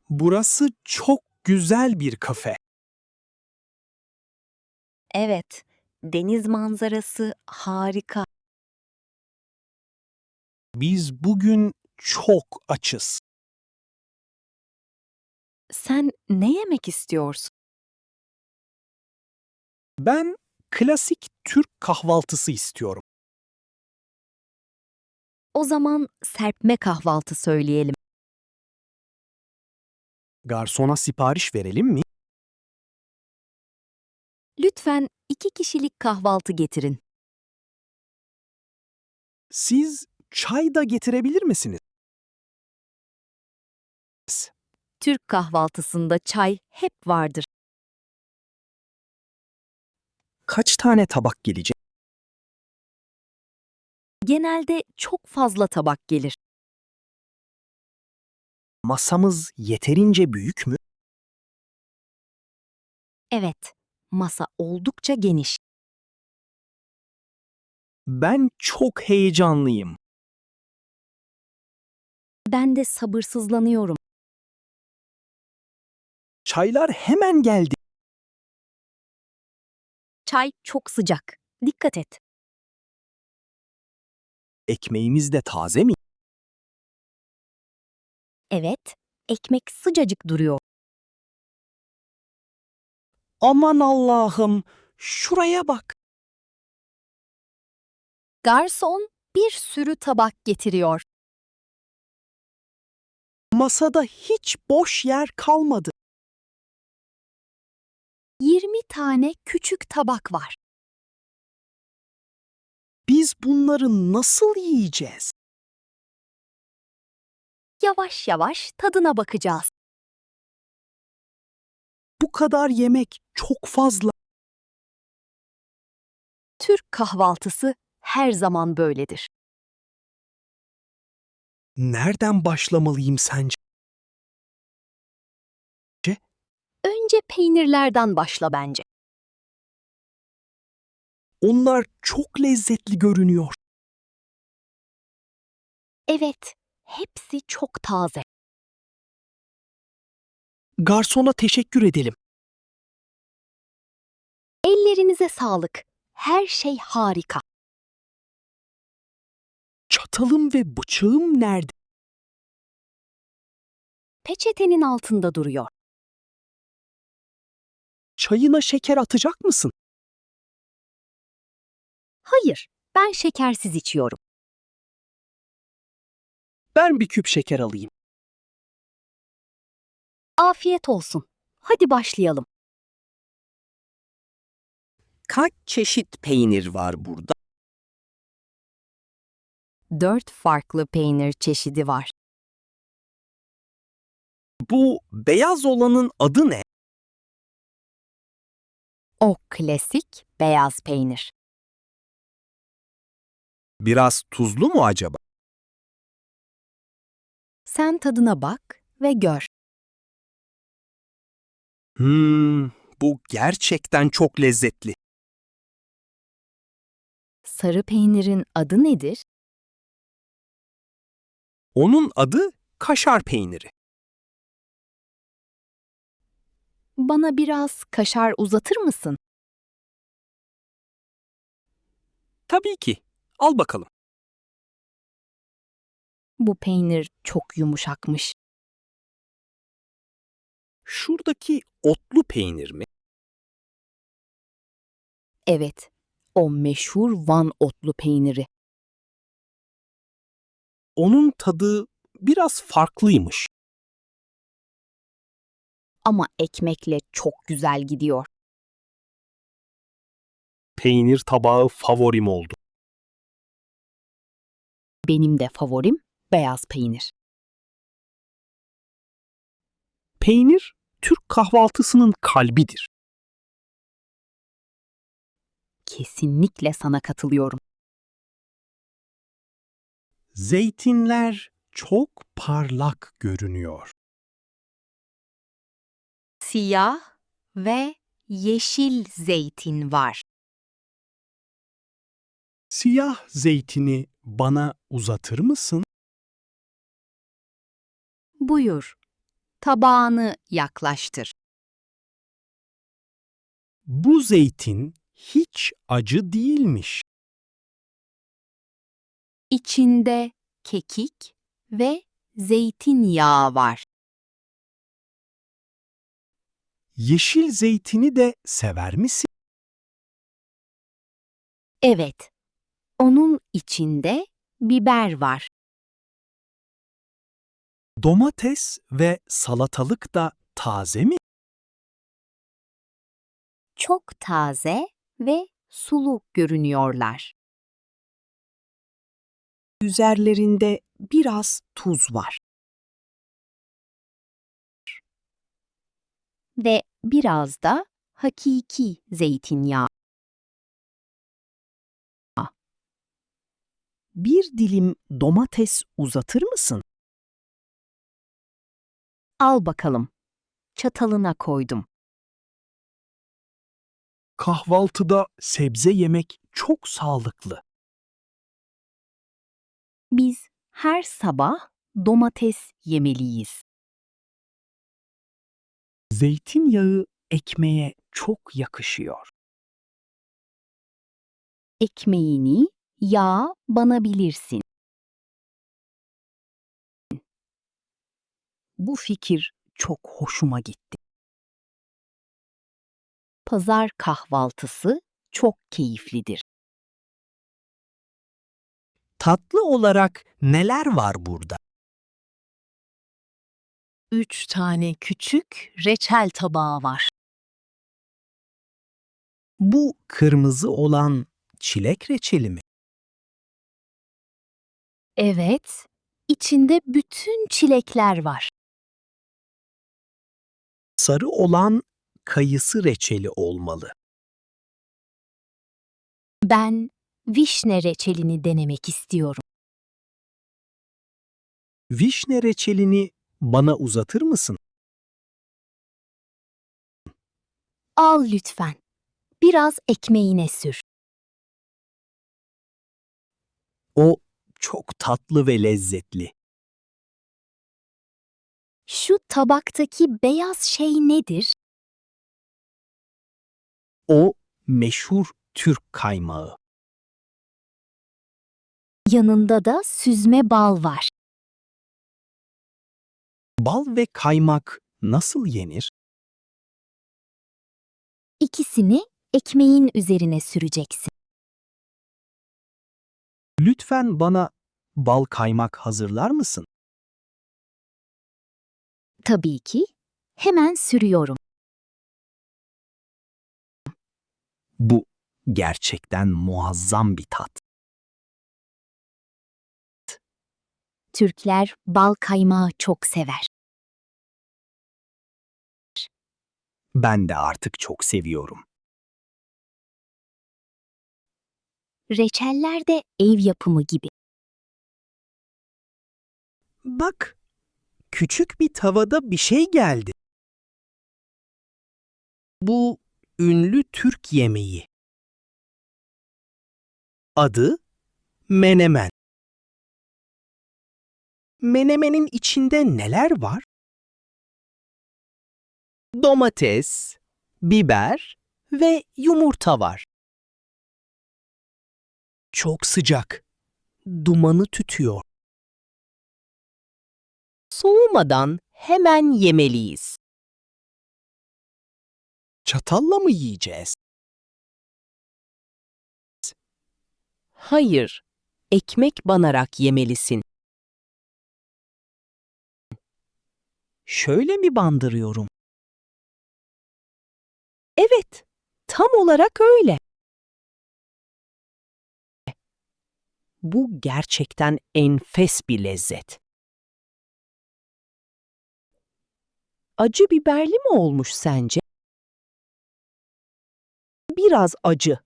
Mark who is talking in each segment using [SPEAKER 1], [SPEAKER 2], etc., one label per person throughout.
[SPEAKER 1] Burası çok güzel bir kafe.
[SPEAKER 2] Evet, deniz manzarası harika.
[SPEAKER 1] Biz bugün çok açız.
[SPEAKER 2] Sen ne yemek istiyorsun?
[SPEAKER 1] Ben klasik Türk kahvaltısı istiyorum.
[SPEAKER 2] O zaman serpme kahvaltı söyleyelim.
[SPEAKER 1] Garsona sipariş verelim mi?
[SPEAKER 2] Lütfen 2 kişilik kahvaltı getirin.
[SPEAKER 1] Siz çay da getirebilir misiniz?
[SPEAKER 2] Türk kahvaltısında çay hep vardır.
[SPEAKER 1] Kaç tane tabak gelecek?
[SPEAKER 2] Genelde çok fazla tabak gelir.
[SPEAKER 1] Masamız yeterince büyük mü?
[SPEAKER 2] Evet, masa oldukça geniş.
[SPEAKER 1] Ben çok heyecanlıyım.
[SPEAKER 2] Ben de sabırsızlanıyorum.
[SPEAKER 1] Çaylar hemen geldi.
[SPEAKER 2] Çay çok sıcak. Dikkat et.
[SPEAKER 1] Ekmeğimiz de taze mi?
[SPEAKER 2] Evet, ekmek sıcacık duruyor.
[SPEAKER 1] Aman Allah'ım, şuraya bak.
[SPEAKER 2] Garson bir sürü tabak getiriyor.
[SPEAKER 1] Masada hiç boş yer kalmadı.
[SPEAKER 2] 20 tane küçük tabak var.
[SPEAKER 1] Biz bunları nasıl yiyeceğiz?
[SPEAKER 2] Yavaş yavaş tadına bakacağız.
[SPEAKER 1] Bu kadar yemek çok fazla.
[SPEAKER 2] Türk kahvaltısı her zaman böyledir.
[SPEAKER 1] Nereden başlamalıyım sence?
[SPEAKER 2] Önce peynirlerden başla bence.
[SPEAKER 1] Onlar çok lezzetli görünüyor.
[SPEAKER 2] Evet, hepsi çok taze.
[SPEAKER 1] Garsona teşekkür edelim.
[SPEAKER 2] Ellerinize sağlık. Her şey harika.
[SPEAKER 1] Çatalım ve bıçağım nerede?
[SPEAKER 2] Peçetenin altında duruyor.
[SPEAKER 1] Çayına şeker atacak mısın?
[SPEAKER 2] Hayır, ben şekersiz içiyorum.
[SPEAKER 1] Ben bir küp şeker alayım.
[SPEAKER 2] Afiyet olsun. Hadi başlayalım.
[SPEAKER 3] Kaç çeşit peynir var burada?
[SPEAKER 2] 4 farklı peynir çeşidi var.
[SPEAKER 3] Bu beyaz olanın adı ne?
[SPEAKER 2] O klasik beyaz peynir.
[SPEAKER 3] Biraz tuzlu mu acaba?
[SPEAKER 2] Sen tadına bak ve gör.
[SPEAKER 3] Bu gerçekten çok lezzetli.
[SPEAKER 2] Sarı peynirin adı nedir?
[SPEAKER 3] Onun adı kaşar peyniri.
[SPEAKER 2] Bana biraz kaşar uzatır mısın?
[SPEAKER 3] Tabii ki. Al bakalım.
[SPEAKER 2] Bu peynir çok yumuşakmış.
[SPEAKER 3] Şuradaki otlu peynir mi?
[SPEAKER 2] Evet, o meşhur Van otlu peyniri.
[SPEAKER 3] Onun tadı biraz farklıymış.
[SPEAKER 2] Ama ekmekle çok güzel gidiyor.
[SPEAKER 3] Peynir tabağı favorim oldu.
[SPEAKER 2] Benim de favorim beyaz peynir.
[SPEAKER 1] Peynir, Türk kahvaltısının kalbidir.
[SPEAKER 2] Kesinlikle sana katılıyorum.
[SPEAKER 1] Zeytinler çok parlak görünüyor.
[SPEAKER 2] Siyah ve yeşil zeytin var.
[SPEAKER 1] Siyah zeytini bana uzatır mısın?
[SPEAKER 2] Buyur. Tabağını yaklaştır.
[SPEAKER 1] Bu zeytin hiç acı değilmiş.
[SPEAKER 2] İçinde kekik ve zeytinyağı var.
[SPEAKER 1] Yeşil zeytini de sever misin?
[SPEAKER 2] Evet, onun içinde biber var.
[SPEAKER 1] Domates ve salatalık da taze mi?
[SPEAKER 2] Çok taze ve sulu görünüyorlar.
[SPEAKER 1] Üzerlerinde biraz tuz var.
[SPEAKER 2] Ve biraz da hakiki zeytinyağı.
[SPEAKER 1] Bir dilim domates uzatır mısın?
[SPEAKER 2] Al bakalım. Çatalına koydum.
[SPEAKER 1] Kahvaltıda sebze yemek çok sağlıklı.
[SPEAKER 2] Biz her sabah domates yemeliyiz.
[SPEAKER 1] Zeytinyağı ekmeğe çok yakışıyor.
[SPEAKER 2] Ekmeğini yağa banabilirsin.
[SPEAKER 1] Bu fikir çok hoşuma gitti.
[SPEAKER 2] Pazar kahvaltısı çok keyiflidir.
[SPEAKER 1] Tatlı olarak neler var burada?
[SPEAKER 2] 3 tane küçük reçel tabağı var.
[SPEAKER 1] Bu kırmızı olan çilek reçeli mi?
[SPEAKER 2] Evet, içinde bütün çilekler var.
[SPEAKER 1] Sarı olan kayısı reçeli olmalı.
[SPEAKER 2] Ben vişne reçelini denemek istiyorum.
[SPEAKER 1] Vişne reçelini bana uzatır mısın?
[SPEAKER 2] Al lütfen. Biraz ekmeğine sür.
[SPEAKER 1] O çok tatlı ve lezzetli.
[SPEAKER 2] Şu tabaktaki beyaz şey nedir?
[SPEAKER 1] O meşhur Türk kaymağı.
[SPEAKER 2] Yanında da süzme bal var.
[SPEAKER 1] Bal ve kaymak nasıl yenir?
[SPEAKER 2] İkisini ekmeğin üzerine süreceksin.
[SPEAKER 1] Lütfen bana bal kaymak hazırlar mısın?
[SPEAKER 2] Tabii ki. Hemen sürüyorum.
[SPEAKER 1] Bu gerçekten muazzam bir tat.
[SPEAKER 2] Türkler bal kaymağı çok sever.
[SPEAKER 1] Ben de artık çok seviyorum.
[SPEAKER 2] Reçeller de ev yapımı gibi.
[SPEAKER 1] Bak, küçük bir tavada bir şey geldi. Bu ünlü Türk yemeği. Adı menemen. Menemenin içinde neler var? Domates, biber ve yumurta var. Çok sıcak. Dumanı tütüyor. Soğumadan hemen yemeliyiz. Çatalla mı yiyeceğiz? Hayır, ekmek banarak yemelisin. Şöyle mi bandırıyorum? Evet, tam olarak öyle. Bu gerçekten enfes bir lezzet. Acı biberli mi olmuş sence? Biraz acı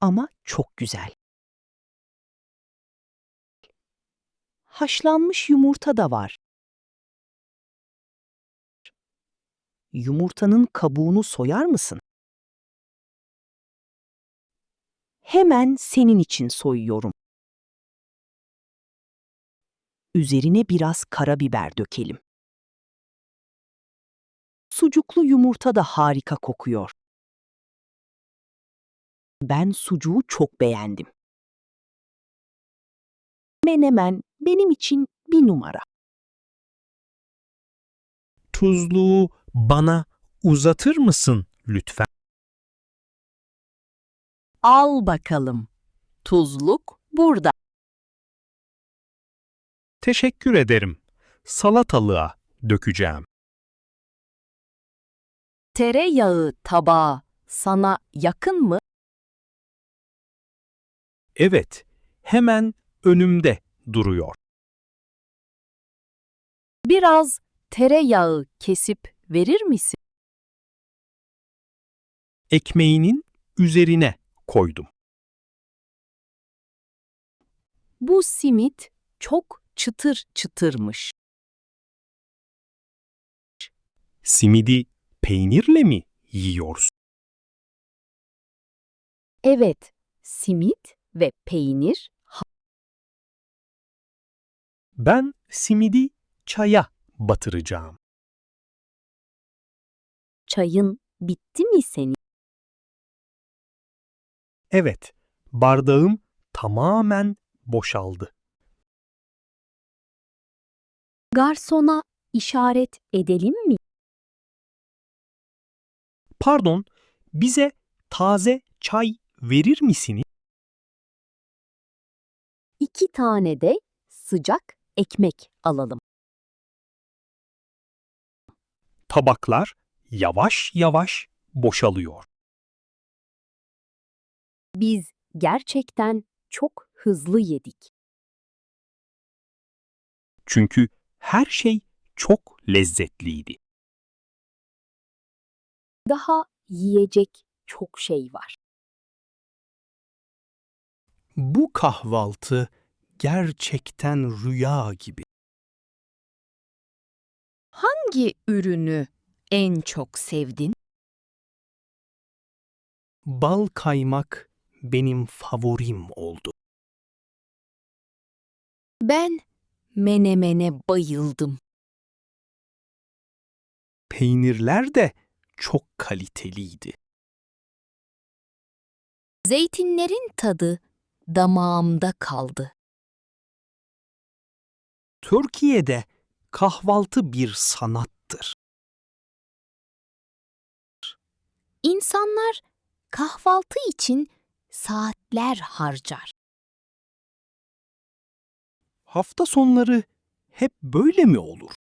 [SPEAKER 1] ama çok güzel. Haşlanmış yumurta da var. Yumurtanın kabuğunu soyar mısın? Hemen senin için soyuyorum. Üzerine biraz karabiber dökelim. Sucuklu yumurta da harika kokuyor. Ben sucuğu çok beğendim. Menemen benim için bir numara.
[SPEAKER 3] Tuzluğu bana uzatır mısın lütfen?
[SPEAKER 2] Al bakalım. Tuzluk burada.
[SPEAKER 3] Teşekkür ederim. Salatalığa dökeceğim.
[SPEAKER 2] Tereyağı tabağı sana yakın mı?
[SPEAKER 3] Evet, hemen önümde duruyor.
[SPEAKER 2] Biraz tereyağı kesip verir misin?
[SPEAKER 3] Ekmeğinin üzerine koydum.
[SPEAKER 2] Bu simit çok çıtır çıtırmış.
[SPEAKER 3] Simidi peynirle mi yiyorsun?
[SPEAKER 2] Evet, simit ve peynir.
[SPEAKER 3] Ben simidi çaya batıracağım.
[SPEAKER 2] Çayın bitti mi senin?
[SPEAKER 3] Evet, bardağım tamamen boşaldı.
[SPEAKER 2] Garsona işaret edelim mi?
[SPEAKER 3] Pardon, bize taze çay verir misiniz?
[SPEAKER 2] 2 tane de sıcak ekmek alalım.
[SPEAKER 3] Tabaklar yavaş yavaş boşalıyor.
[SPEAKER 2] Biz gerçekten çok hızlı yedik.
[SPEAKER 3] Çünkü her şey çok lezzetliydi.
[SPEAKER 2] Daha yiyecek çok şey var.
[SPEAKER 3] Bu kahvaltı gerçekten rüya gibi.
[SPEAKER 2] Hangi ürünü en çok sevdin?
[SPEAKER 3] Bal kaymak benim favorim oldu.
[SPEAKER 2] Ben menemene bayıldım.
[SPEAKER 3] Peynirler de çok kaliteliydi.
[SPEAKER 2] Zeytinlerin tadı damağımda kaldı.
[SPEAKER 3] Türkiye'de kahvaltı bir sanattır.
[SPEAKER 2] İnsanlar kahvaltı için saatler harcar.
[SPEAKER 3] Hafta sonları hep böyle mi olur?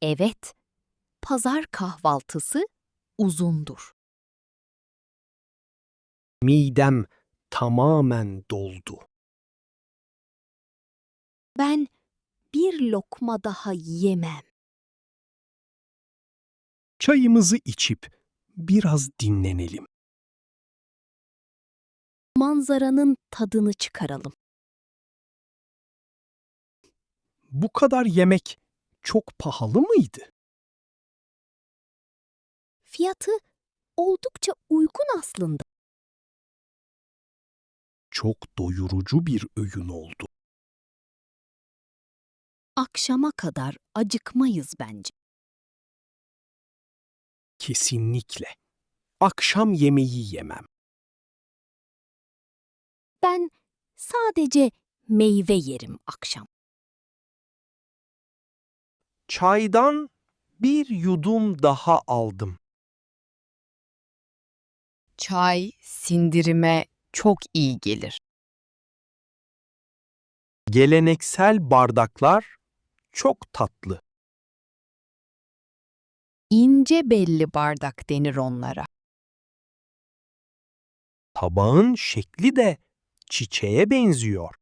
[SPEAKER 2] Evet, pazar kahvaltısı uzundur.
[SPEAKER 3] Midem tamamen doldu.
[SPEAKER 2] Ben bir lokma daha yemem.
[SPEAKER 3] Çayımızı içip biraz dinlenelim.
[SPEAKER 2] Manzaranın tadını çıkaralım.
[SPEAKER 3] Bu kadar yemek çok pahalı mıydı?
[SPEAKER 2] Fiyatı oldukça uygun aslında.
[SPEAKER 3] Çok doyurucu bir öğün oldu.
[SPEAKER 2] Akşama kadar acıkmayız bence.
[SPEAKER 3] Kesinlikle. Akşam yemeği yemem.
[SPEAKER 2] Ben sadece meyve yerim akşam.
[SPEAKER 3] Çaydan bir yudum daha aldım.
[SPEAKER 2] Çay sindirime çok iyi gelir.
[SPEAKER 3] Geleneksel bardaklar çok tatlı.
[SPEAKER 2] İnce belli bardak denir onlara.
[SPEAKER 3] Tabağın şekli de çiçeğe benziyor.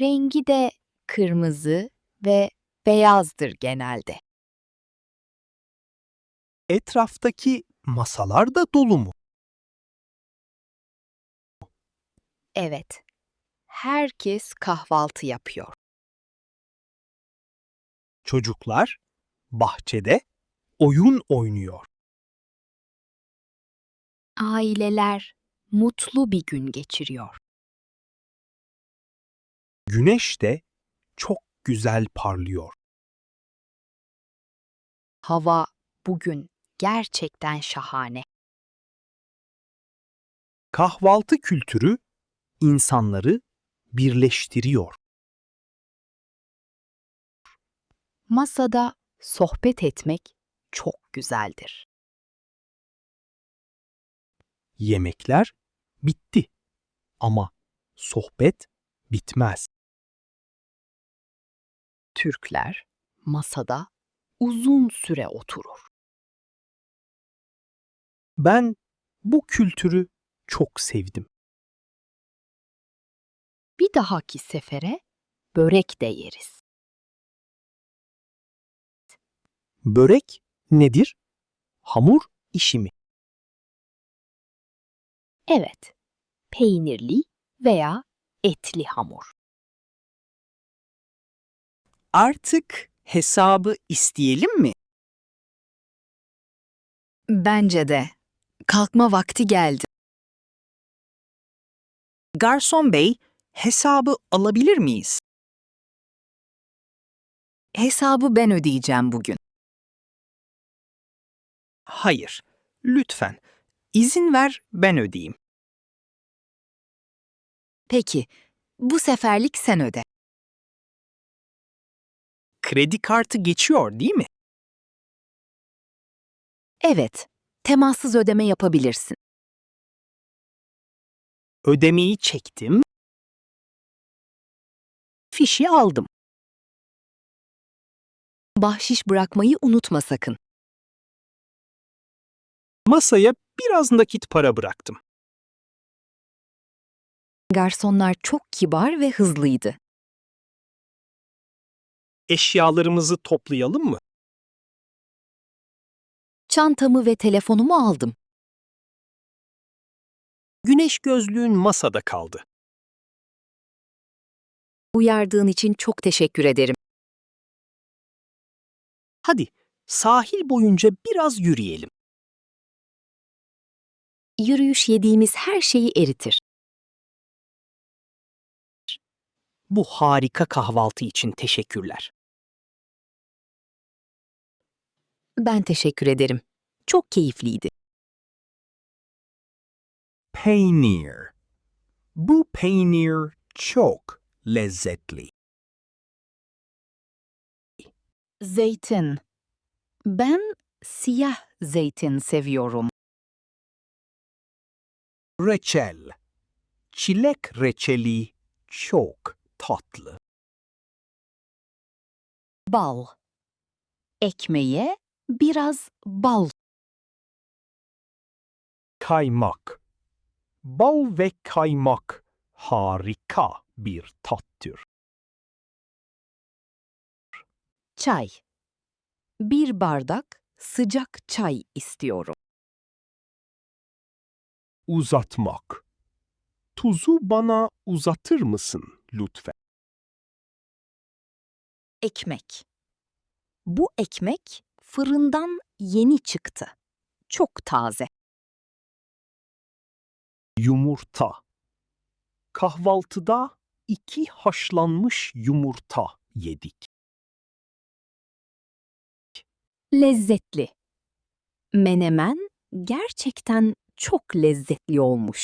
[SPEAKER 2] Rengi de kırmızı ve beyazdır genelde.
[SPEAKER 3] Etraftaki masalar da dolu mu?
[SPEAKER 2] Evet, herkes kahvaltı yapıyor.
[SPEAKER 3] Çocuklar bahçede oyun oynuyor.
[SPEAKER 2] Aileler mutlu bir gün geçiriyor.
[SPEAKER 3] Güneş de çok güzel parlıyor.
[SPEAKER 2] Hava bugün gerçekten şahane.
[SPEAKER 3] Kahvaltı kültürü insanları birleştiriyor.
[SPEAKER 2] Masada sohbet etmek çok güzeldir.
[SPEAKER 3] Yemekler bitti ama sohbet bitmez.
[SPEAKER 2] Türkler masada uzun süre oturur.
[SPEAKER 3] Ben bu kültürü çok sevdim.
[SPEAKER 2] Bir dahaki sefere börek de yeriz.
[SPEAKER 3] Börek nedir? Hamur işi mi?
[SPEAKER 2] Evet, peynirli veya etli hamur.
[SPEAKER 1] Artık hesabı isteyelim mi?
[SPEAKER 2] Bence de. Kalkma vakti geldi.
[SPEAKER 1] Garson bey, hesabı alabilir miyiz?
[SPEAKER 2] Hesabı ben ödeyeceğim bugün.
[SPEAKER 1] Hayır, lütfen. İzin ver, ben ödeyeyim.
[SPEAKER 2] Peki, bu seferlik sen öde.
[SPEAKER 1] Kredi kartı geçiyor, değil mi?
[SPEAKER 2] Evet, temassız ödeme yapabilirsin.
[SPEAKER 1] Ödemeyi çektim. Fişi aldım.
[SPEAKER 2] Bahşiş bırakmayı unutma sakın.
[SPEAKER 1] Masaya biraz nakit para bıraktım.
[SPEAKER 2] Garsonlar çok kibar ve hızlıydı.
[SPEAKER 1] Eşyalarımızı toplayalım mı?
[SPEAKER 2] Çantamı ve telefonumu aldım.
[SPEAKER 1] Güneş gözlüğün masada kaldı.
[SPEAKER 2] Uyardığın için çok teşekkür ederim.
[SPEAKER 1] Hadi, sahil boyunca biraz yürüyelim.
[SPEAKER 2] Yürüyüş yediğimiz her şeyi eritir.
[SPEAKER 1] Bu harika kahvaltı için teşekkürler.
[SPEAKER 2] Ben teşekkür ederim. Çok keyifliydi.
[SPEAKER 3] Peynir. Bu peynir çok lezzetli.
[SPEAKER 2] Zeytin. Ben siyah zeytin seviyorum.
[SPEAKER 3] Reçel. Çilek reçeli çok tatlı.
[SPEAKER 2] Bal. Ekmeğe biraz bal.
[SPEAKER 3] Kaymak. Bal ve kaymak harika bir tattır.
[SPEAKER 2] Çay. Bir bardak sıcak çay istiyorum.
[SPEAKER 3] Uzatmak. Tuzu bana uzatır mısın lütfen?
[SPEAKER 2] Ekmek. Bu ekmek fırından yeni çıktı. Çok taze.
[SPEAKER 3] Yumurta. Kahvaltıda 2 haşlanmış yumurta yedik.
[SPEAKER 2] Lezzetli. Menemen gerçekten çok lezzetli olmuş.